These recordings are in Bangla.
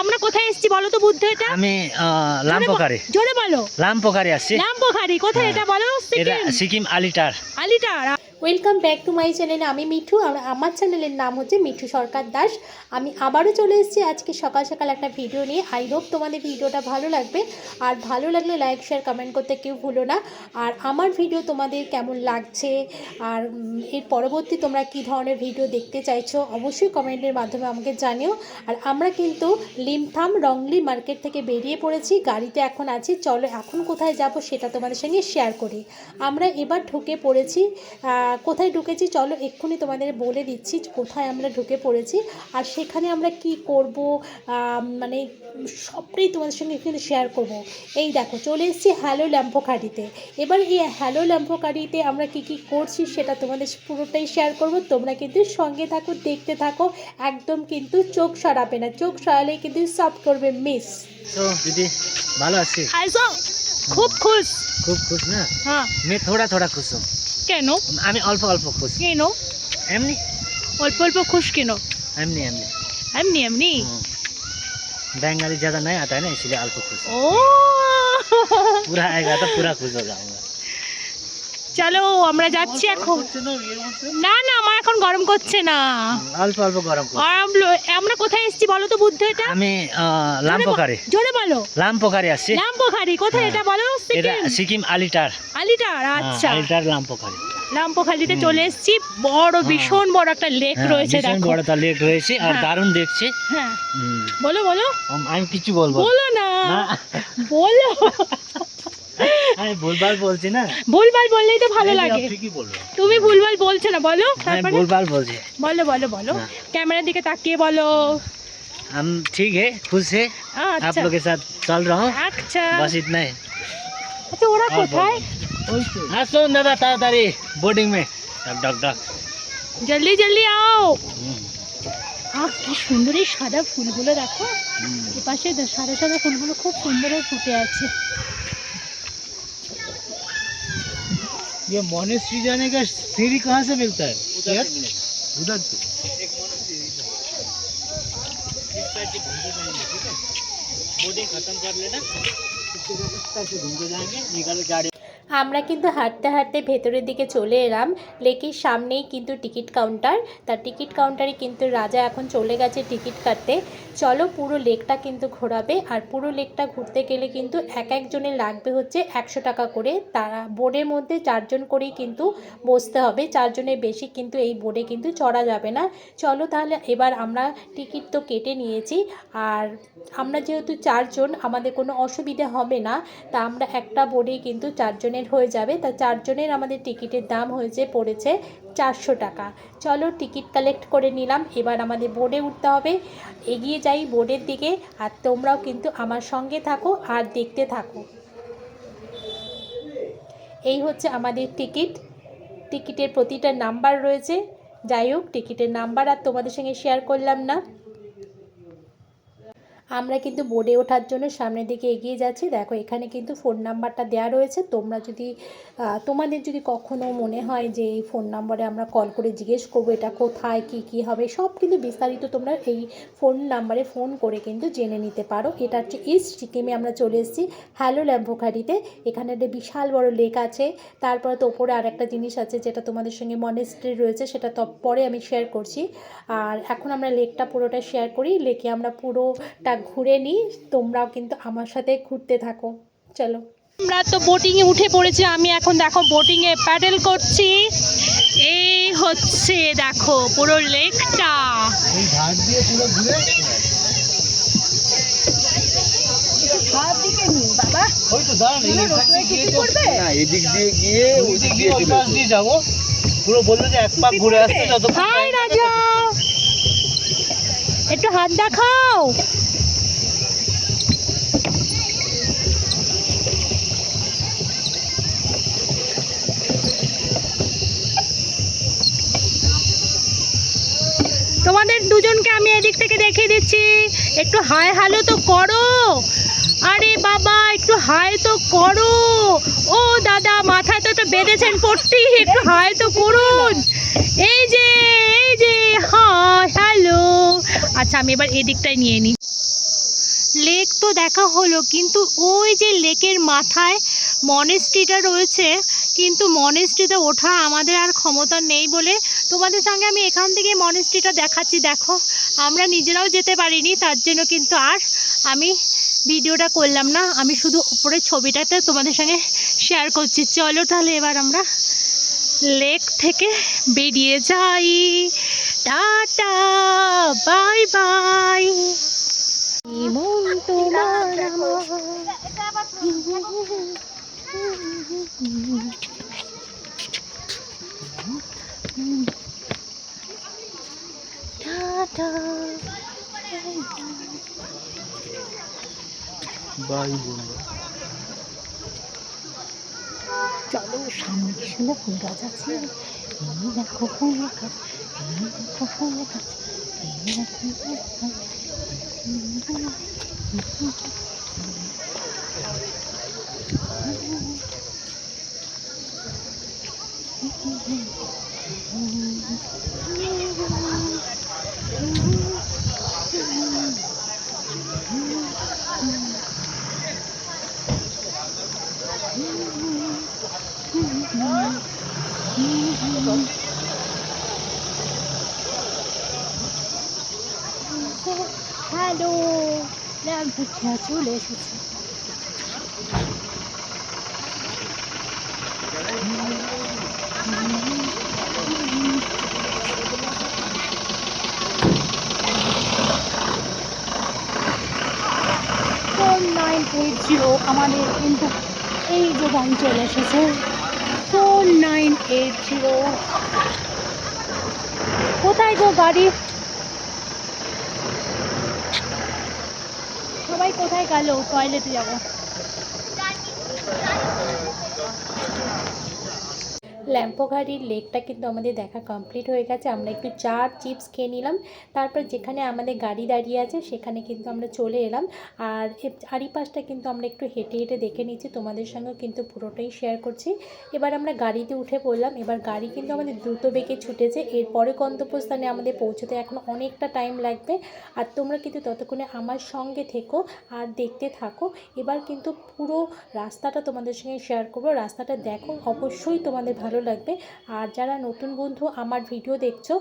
আমরা কোথায় এসেছি বলো তো বুদ্ধ? এটা আমি লামপোখারি। জোরে বলো। লামপোখারি আসছি। লামপোখারি কোথায় এটা বলো? এটা Sikkim Aritar. Aritar. Welcome back to my channel. আমি মিঠু, আর আমার চ্যানেলের নাম হচ্ছে মিঠু সরকার দাস। আমি আবারও চলে এসেছি আজকে সকাল সকাল একটা ভিডিও নিয়ে। আই হোপ তোমাদের ভিডিওটা ভালো লাগবে, আর ভালো লাগলে লাইক শেয়ার কমেন্ট করতে কেউ ভুলো না। আর আমার ভিডিও তোমাদের কেমন লাগছে, আর এর পরবর্তী তোমরা কী ধরনের ভিডিও দেখতে চাইছো অবশ্যই কমেন্টের মাধ্যমে আমাকে জানিও। আর আমরা কিন্তু লিমথাম রংলি মার্কেট থেকে বেরিয়ে পড়েছি, গাড়িতে এখন আছি। চলো এখন কোথায় যাব সেটা তোমাদের সঙ্গে শেয়ার করি। আমরা এবার ঢুকে পড়েছি। কোথায় ঢুকেছি চলো এক্ষুনি তোমাদের বলে দিচ্ছি কোথায় আমরা ঢুকে পড়েছি, আর সেখানে আমরা কি করব মানে সবটাই তোমাদের সঙ্গে এখানে শেয়ার করব। এই দেখো চলে এসেছি হ্যালো ল্যাম্পোখারিতে। এবার এই হ্যালো ল্যাম্পোখারিতে আমরা কি কি করছি সেটা তোমাদের পুরোটাই শেয়ার করব। তোমরা কিন্তু সঙ্গে থাকো, দেখতে থাকো, একদম কিন্তু চোখ সরাবে না। চোখ সরালেই কিন্তু সব করবে মিস। তো দিদি ভালো আছি। খুব খুশ। খুব খুশ না? হ্যাঁ। আমি থোড়া থোড়া খুশ। কেন? আমি অল্প অল্প খুশ। কেন এমনি? অল্প অল্প खुश কেন? एमनी एमनी एमनी एमनी बंगाली ज़्यादा नहीं आता है ना, इसलिए अल्प खुश। ओ पूरा आएगा तो पूरा खुश हो जाऊंगा। চলো আমরা যাচ্ছি এখন। না না আমার এখন গরম করছে না, অল্প অল্প গরম করছে। আমরা কোথায় এসেছি বলো তো বুদ্ধ? এটা আমি লামপোখারি। জোরে বলো। লামপোখারি আসছি। লামপোখারি কোথায় এটা বলো? এটা সিকিম আলিটার। আলিটার। আচ্ছা আলিটার লামপোখারি। লামপোখারিতে চলে এসেছি। বড় ভীষণ বড় একটা লেক রয়েছে, ভীষণ দেখো। বড় একটা লেক রয়েছে আর দারুণ দেখছে। হ্যাঁ বলো বলো। আমি কিছু বলবো? বলো না, বলো। আমি ভুলভাল বলছি না? ভুলভাল বললেই তো ভালো লাগে। ঠিকই বলবো। তুমি ভুলভাল বলছো না, বলো। তারপরে ভুলভাল বলছি। বলো বলো বলো, कैमरे दिखे ताकिए बोलो। हम ठीक है, खुश है। आप लोग के साथ चल रहा हूँ। अच्छा बस इतना ही। अच्छा ওরা কোথায়? हाँ सुन दादा ताड़ाताड़ी बोर्डिंग में डक डक डक जल्दी जल्दी आओ। কি সুন্দর এই সাদা ফুলগুলো দেখো। এই পাশে সাদা সাদা ফুলগুলো খুব সুন্দর ফুটে আছে। ये मोनेस्ट्री जाने का सीढ़ी कहाँ से मिलता है? उधर से। बोर्डिंग खत्म कर लेना, घूमते जाएंगे, निकल गाड़ी। আমরা কিন্তু হাঁটতে হাঁটতে ভেতরের দিকে চলে এলাম। লেকের সামনেই কিন্তু টিকিট কাউন্টার। তার টিকিট কাউন্টারে কিন্তু রাজা এখন চলে গেছে টিকিট কাটতে। চলো পুরো লেকটা কিন্তু ঘোরাবে, আর পুরো লেকটা ঘুরতে গেলে কিন্তু এক একজনের লাগবে হচ্ছে 100 টাকা করে। তারা বোর্ডের মধ্যে 4 জন করেই কিন্তু বসতে হবে, 4 জনের বেশি কিন্তু এই বোর্ডে কিন্তু চড়া যাবে না। চলো তাহলে এবার আমরা টিকিট তো কেটে নিয়েছি, আর আমরা যেহেতু 4 জন আমাদের কোনো অসুবিধা হবে না, তা আমরা একটা বোর্ডেই কিন্তু 4 জনের হয়ে যাবে। তা 4 জনের আমাদের টিকিটের দাম পড়েছে 400 টাকা। চলো টিকিট কালেক্ট করে নিলাম, এবার আমাদের বোর্ডে উঠতে হবে। এগিয়ে যাই বোর্ডের দিকে, আর তোমরাও কিন্তু আমার সঙ্গে থাকো আর দেখতে থাকো। এই হচ্ছে আমাদের টিকিটের প্রতিটা নাম্বার রয়েছে। যাই হোক টিকিটের নাম্বার আর তোমাদের সঙ্গে শেয়ার করলাম না। আমরা কিন্তু বোর্ডে ওঠার জন্য সামনের দিকে এগিয়ে যাচ্ছি। দেখো এখানে কিন্তু ফোন নাম্বারটা দেওয়া রয়েছে। তোমরা যদি তোমাদের যদি কখনো মনে হয় যে এই ফোন নাম্বারে আমরা কল করে জিজ্ঞেস করবো এটা কোথায় কি হবে, সব কিন্তু বিস্তারিত তোমরা এই ফোন নাম্বারে ফোন করে কিন্তু জেনে নিতে পারো। এটা হচ্ছে ইস্ট সিকিমে আমরা চলে এসেছি হ্যালো ল্যাম্পোখারিতে। এখানে একটা বিশাল বড় লেক আছে। তারপরে তো ওপরে আর একটা জিনিস আছে যেটা তোমাদের সঙ্গে মনেস্ট্রি রয়েছে, সেটা তো পরে আমি শেয়ার করছি। আর এখন আমরা লেকটা পুরোটা শেয়ার করি। লেকে আমরা পুরোটা ঘুরে নিই, তোমরাও কিন্তু আমার সাথে ঘুরতে থাকো। চলো আমরা তো বোটিংয়ে উঠে পড়েছি। আমি এখন দেখো বোটিংয়ে প্যাডেল করছি। এই হচ্ছে দেখো পুরো লেকটা। এই ঘাট দিয়ে পুরো ঘুরে বাবা ওই তো দাঁড়ান, এদিক দিয়ে গিয়ে ওইদিক দিয়ে ওই পাশ দিয়ে যাবো। পুরো বললো যে এক পাক ঘুরে আসতে যত। হাই রাজা, একটু হাত দেখাও। তোমাদের দুজনকে আমি এদিক থেকে দেখিয়ে দিচ্ছি, একটু হাই হ্যালো তো করো। আরে বাবা একটু হাই তো করো। ও দাদা মাথায় তো বেঁধেছেন পট্টি, একটু হাই তো করুন। এই যে হাই হ্যালো। আচ্ছা আমি এবার এদিকটাই নিয়ে নিই। লেক তো দেখা হলো, কিন্তু ওই যে লেকের মাথায় মনেস্ট্রিটা রয়েছে, কিন্তু মনেস্ট্রিতে ওঠা আমাদের আর ক্ষমতা নেই বলে তোমাদের সঙ্গে আমি এখান থেকে মনেস্ট্রিটা দেখাচ্ছি। দেখো, আমরা নিজেরাও যেতে পারিনি, তার জন্য কিন্তু আর আমি ভিডিওটা করলাম না, আমি শুধু উপরের ছবিটাতে তোমাদের সঙ্গে শেয়ার করছি। চলো তাহলে এবার আমরা লেক থেকে বেরিয়ে যাই। Tata, bye bye. মন তোমার আমার। টাটা। বাই বলবো। চলো, সামনে কি সুন্দর ফুল গাছ আছে। এই দেখো ফুল গাছ, এই দেখো ফুল গাছ, এই দেখো ফুল গাছ। হ্যালো, বুঝিয়া চলে এসেছে। আমাদের কিন্তু এই যে গাড়ি চলে এসেছে 4980। কোথায় গো গাড়ি? সবাই কোথায় গেল? টয়লেটে যাবো। ল্যাম্পোঘাড়ির লেকটা কিন্তু আমাদের দেখা কমপ্লিট হয়ে গেছে। আমরা একটু চা চিপস খেয়ে নিলাম, তারপর যেখানে আমাদের গাড়ি দাঁড়িয়ে আছে সেখানে কিন্তু আমরা চলে এলাম। আর চারিপাশটা কিন্তু আমরা একটু হেঁটে হেঁটে দেখে নিচ্ছি, তোমাদের সঙ্গেও কিন্তু পুরোটাই শেয়ার করছি। এবার আমরা গাড়িতে উঠে পড়লাম। এবার গাড়ি কিন্তু আমাদের দ্রুত বেগে ছুটেছে, এরপরে গন্তব্যস্থানে আমাদের পৌঁছতে এখন অনেকটা টাইম লাগবে। আর তোমরা কিন্তু ততক্ষণে আমার সঙ্গে থেকো আর দেখতে থাকো। এবার কিন্তু পুরো রাস্তাটা তোমাদের সঙ্গে শেয়ার করবো। রাস্তাটা দেখো, অবশ্যই তোমাদের ভালো লাগবে। আর যারা নতুন বন্ধু আমার ভিডিও দেখছো,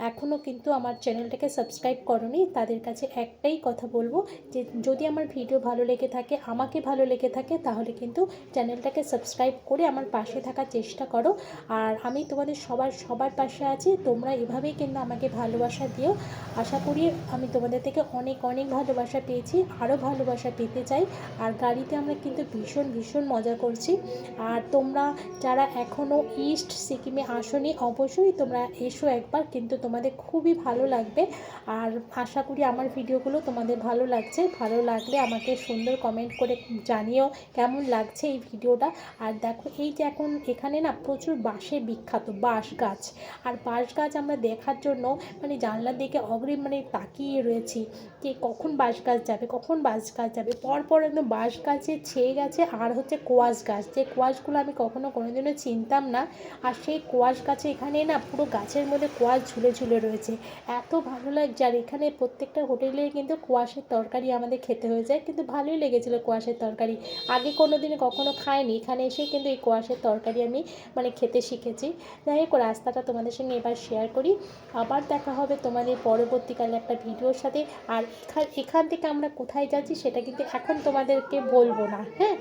এখনও কিন্তু আমার চ্যানেলটাকে সাবস্ক্রাইব করোনি, তাদের কাছে একটাই কথা বলবো যে যদি আমার ভিডিও ভালো লেগে থাকে, আমাকে ভালো লেগে থাকে, তাহলে কিন্তু চ্যানেলটাকে সাবস্ক্রাইব করে আমার পাশে থাকার চেষ্টা করো। আর আমি তোমাদের সবার পাশে আছি, তোমরা এভাবেই কিন্তু আমাকে ভালোবাসা দিও। আশা করি আমি তোমাদের থেকে অনেক অনেক ভালোবাসা পেয়েছি, আরও ভালোবাসা পেতে চাই। আর গাড়িতে আমরা কিন্তু ভীষণ মজা করছি। আর তোমরা যারা এখনও ইস্ট সিকিমে আসোনি, অবশ্যই তোমরা এসো একবার, কিন্তু তোমাদের খুবই ভালো লাগবে। আর আশা করি আমার ভিডিওগুলো তোমাদের ভালো লাগছে। ভালো লাগলে আমাকে সুন্দর কমেন্ট করে জানিও কেমন লাগছে এই ভিডিওটা। আর দেখো, এই যে এখন এখানে না প্রচুর বাঁশে বিখ্যাত, বাঁশ গাছ। আর বাঁশ গাছ আমরা দেখার জন্য মানে জানলার দিকে অগ্রিম মানে তাকিয়ে রয়েছি যে কখন বাঁশ গাছ যাবে, কখন বাঁশ গাছ যাবে। পরপর একদম বাঁশ গাছে ছেয়ে গেছে। আর হচ্ছে কোয়াশ গাছ, যে কোয়াশগুলো আমি কোনোদিনও চিনতাম না। আর সেই কোয়াশ গাছে এখানে না পুরো গাছের মধ্যে কোয়াশ ঝুলে রয়েছে, এত ভালো লাগছে। আর এখানে প্রত্যেকটা হোটেলে কিন্তু কোয়াশের তরকারি আমাদের খেতে হয়ে যায়, কিন্তু ভালোই লেগেছিলো কোয়াশের তরকারি। আগে কোনোদিনে কখনো খাইনি, এখানে এসে কিন্তু এই কোয়াশের তরকারি আমি মানে খেতে শিখেছি। যাই হোক, রাস্তাটা তোমাদের সঙ্গে এবার শেয়ার করি। আবার দেখা হবে তোমাদের পরবর্তীকালে একটা ভিডিওর সাথে। আর এখান থেকে আমরা কোথায় যাচ্ছি সেটা কিন্তু এখন তোমাদেরকে বলবো না, হ্যাঁ,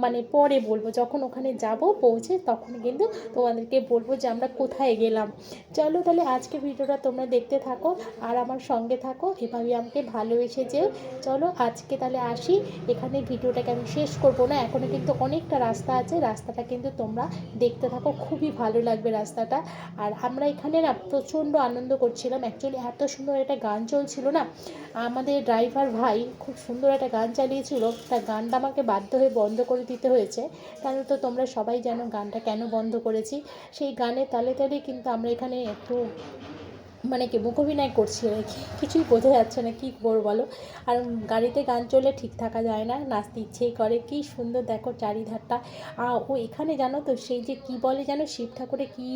মানে পরে বলবো, যখন ওখানে যাব পৌঁছে তখন কিন্তু তোমাদেরকে বলবো যে আমরা কোথায় গেলাম। চলো তাহলে আজকে ভিডিওটা তোমরা দেখতে থাকো আর আমার সঙ্গে থাকো, এভাবে আমাকে ভালোবেসে যেও। চলো আজকে তাহলে আসি, এখানে ভিডিওটাকে আমি শেষ করব না, এখনও কিন্তু অনেকটা রাস্তা আছে। রাস্তাটা কিন্তু তোমরা দেখতে থাকো, খুবই ভালো লাগবে রাস্তাটা। আর আমরা এখানে না প্রচণ্ড আনন্দ করছিলাম। অ্যাকচুয়ালি এত সুন্দর একটা গান চলছিল না, আমাদের ড্রাইভার ভাই খুব সুন্দর একটা গান চালিয়েছিল, তার গানটা আমাকে বাধ্য হয়ে বন্ধ করে দিতে হয়েছে। তাহলে তো তোমরা সবাই জানো গানটা কেন বন্ধ করেছি। সেই গানের তালে তালে কিন্তু আমরা এখানে একটু মানে কি মুখ অভিনয় করছি নাকি কিছুই বোঝা যাচ্ছে না, কী করবো বলো। আর গাড়িতে গান চললে ঠিক থাকা যায় না, নাচতে ইচ্ছেই করে। কী সুন্দর দেখো চারিধারটা। ও এখানে জানো তো সেই যে কি বলে যেন শিব ঠাকুরে কী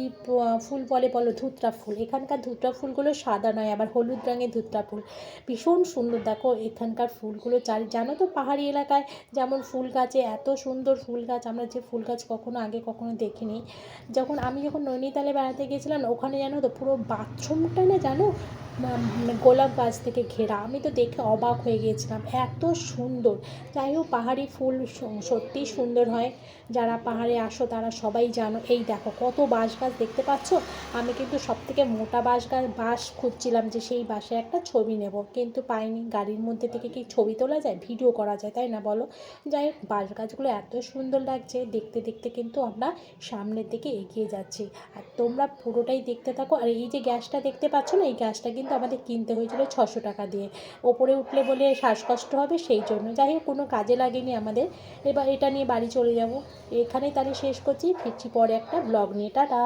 ফুল বলে বলো, ধুতরা ফুল। এখানকার ধুতরা ফুলগুলো সাদা নয়, আবার হলুদ রঙের ধুতরা ফুল, ভীষণ সুন্দর। দেখো এখানকার ফুলগুলো জানো তো পাহাড়ি এলাকায় যেমন ফুল গাছে এত সুন্দর ফুল গাছ, আমরা যে ফুল গাছ কখনো দেখিনি। আমি যখন নৈনিতালে বেড়াতে গিয়েছিলাম ওখানে জানো তো পুরো বাথরুমটা না জানো গোলাপ গাছ থেকে ঘেরা। আমি তো দেখে অবাক হয়ে গিয়েছিলাম, এত সুন্দর। যাই হোক পাহাড়ি ফুল সত্যিই সুন্দর হয়, যারা পাহাড়ে আসো তারা সবাই জানো। এই দেখো কত বাঁশ গাছ দেখতে পাচ্ছ। আমি কিন্তু সবথেকে মোটা বাঁশ খুঁজছিলাম যে সেই বাঁশে একটা ছবি নেব, কিন্তু পাইনি। গাড়ির মধ্যে থেকে কি ছবি তোলা যায়, ভিডিও করা যায়, তাই না বলো। যাই হোক বাঁশ গাছগুলো এত সুন্দর লাগছে দেখতে দেখতে কিন্তু আমরা সামনের দিকে এগিয়ে যাচ্ছি। আর তোমরা পুরোটাই দেখতে থাকো। আর এই যে গ্যাসটা দেখতে পাচ্ছ না, এই গ্যাসটা কিন্তু আমাদের কিনতে হয়েছিল 600 টাকা দিয়ে। ওপরে উঠলে বলে শ্বাসকষ্ট হবে সেই জন্য। যাই হোক কোনো কাজে লাগেনি আমাদের। এবার এটা নিয়ে বাড়ি চলে যাব। এখানেই তাহলে শেষ করছি, ফিরছি পরে একটা ব্লগ নিয়ে। টাটা।